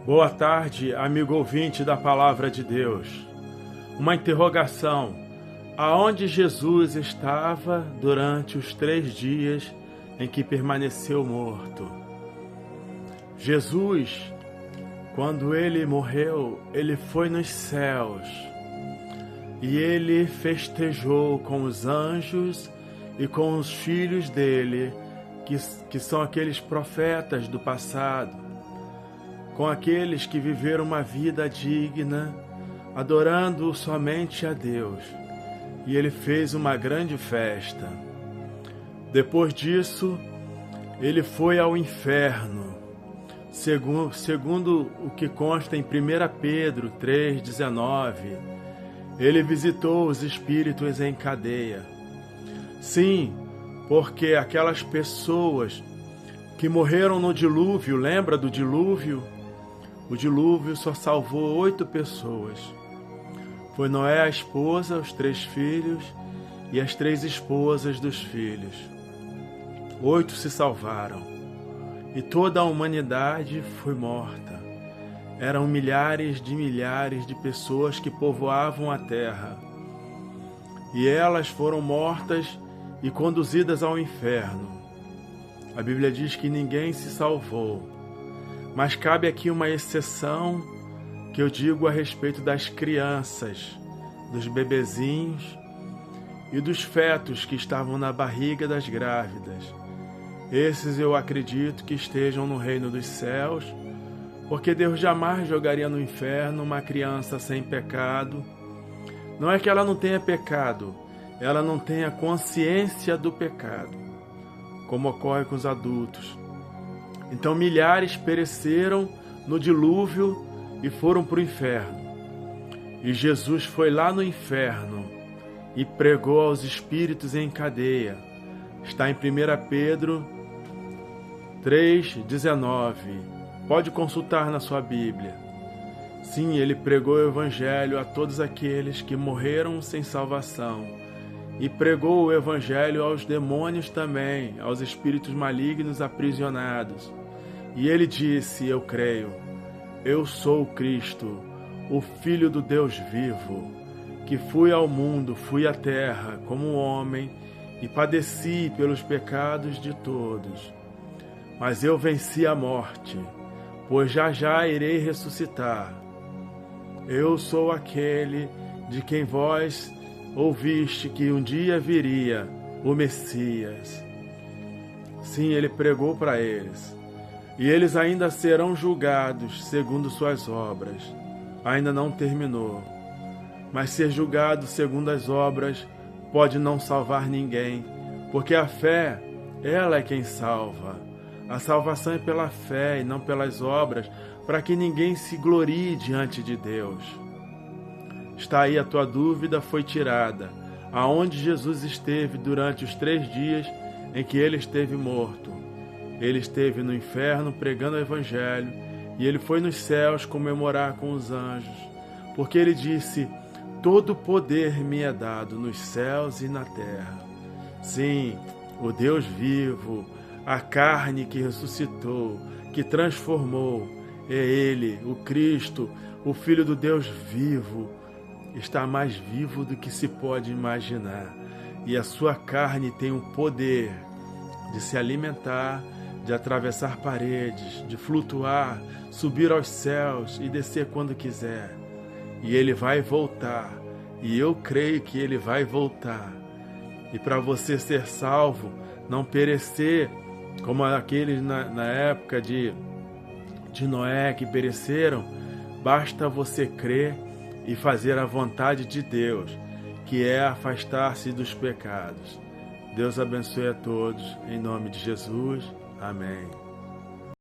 Boa tarde, amigo ouvinte da Palavra de Deus. Uma interrogação: aonde Jesus estava durante os 3 dias em que permaneceu morto? Jesus, quando ele morreu, ele foi nos céus e ele festejou com os anjos e com os filhos dele, que são aqueles profetas do passado, com aqueles que viveram uma vida digna, adorando somente a Deus. E ele fez uma grande festa. Depois disso, ele foi ao inferno, segundo o que consta em 1 Pedro 3,19. Ele visitou os espíritos em cadeia. Sim, porque aquelas pessoas que morreram no dilúvio, lembra do dilúvio? O dilúvio só salvou 8 pessoas. Foi Noé, a esposa, os 3 filhos e as 3 esposas dos filhos. 8 se salvaram. E toda a humanidade foi morta. Eram milhares de pessoas que povoavam a terra. E elas foram mortas e conduzidas ao inferno. A Bíblia diz que ninguém se salvou. Mas cabe aqui uma exceção que eu digo a respeito das crianças, dos bebezinhos e dos fetos que estavam na barriga das grávidas. Esses eu acredito que estejam no reino dos céus, porque Deus jamais jogaria no inferno uma criança sem pecado. Não é que ela não tenha pecado, ela não tenha consciência do pecado, como ocorre com os adultos. Então milhares pereceram no dilúvio e foram para o inferno. E Jesus foi lá no inferno e pregou aos espíritos em cadeia. Está em 1 Pedro 3,19. Pode consultar na sua Bíblia. Sim, ele pregou o Evangelho a todos aqueles que morreram sem salvação. E pregou o Evangelho aos demônios também, aos espíritos malignos aprisionados. E ele disse: eu creio, eu sou o Cristo, o Filho do Deus vivo, que fui ao mundo, fui à terra como um homem e padeci pelos pecados de todos. Mas eu venci a morte, pois já irei ressuscitar. Eu sou aquele de quem vós ouviste que um dia viria o Messias. Sim, ele pregou para eles. E eles ainda serão julgados segundo suas obras. Ainda não terminou. Mas ser julgado segundo as obras pode não salvar ninguém, porque a fé, ela é quem salva. A salvação é pela fé e não pelas obras, para que ninguém se glorie diante de Deus. Está aí, a tua dúvida foi tirada. Aonde Jesus esteve durante os 3 dias em que ele esteve morto? Ele esteve no inferno pregando o Evangelho e ele foi nos céus comemorar com os anjos, porque ele disse: todo poder me é dado nos céus e na terra. Sim, o Deus vivo, a carne que ressuscitou, que transformou, é Ele, o Cristo, o Filho do Deus vivo. Está mais vivo do que se pode imaginar. E a sua carne tem o poder de se alimentar, de atravessar paredes, de flutuar, subir aos céus e descer quando quiser. E ele vai voltar. E eu creio que ele vai voltar. E para você ser salvo, não perecer como aqueles na época de Noé que pereceram, basta você crer e fazer a vontade de Deus, que é afastar-se dos pecados. Deus abençoe a todos, em nome de Jesus. Amém.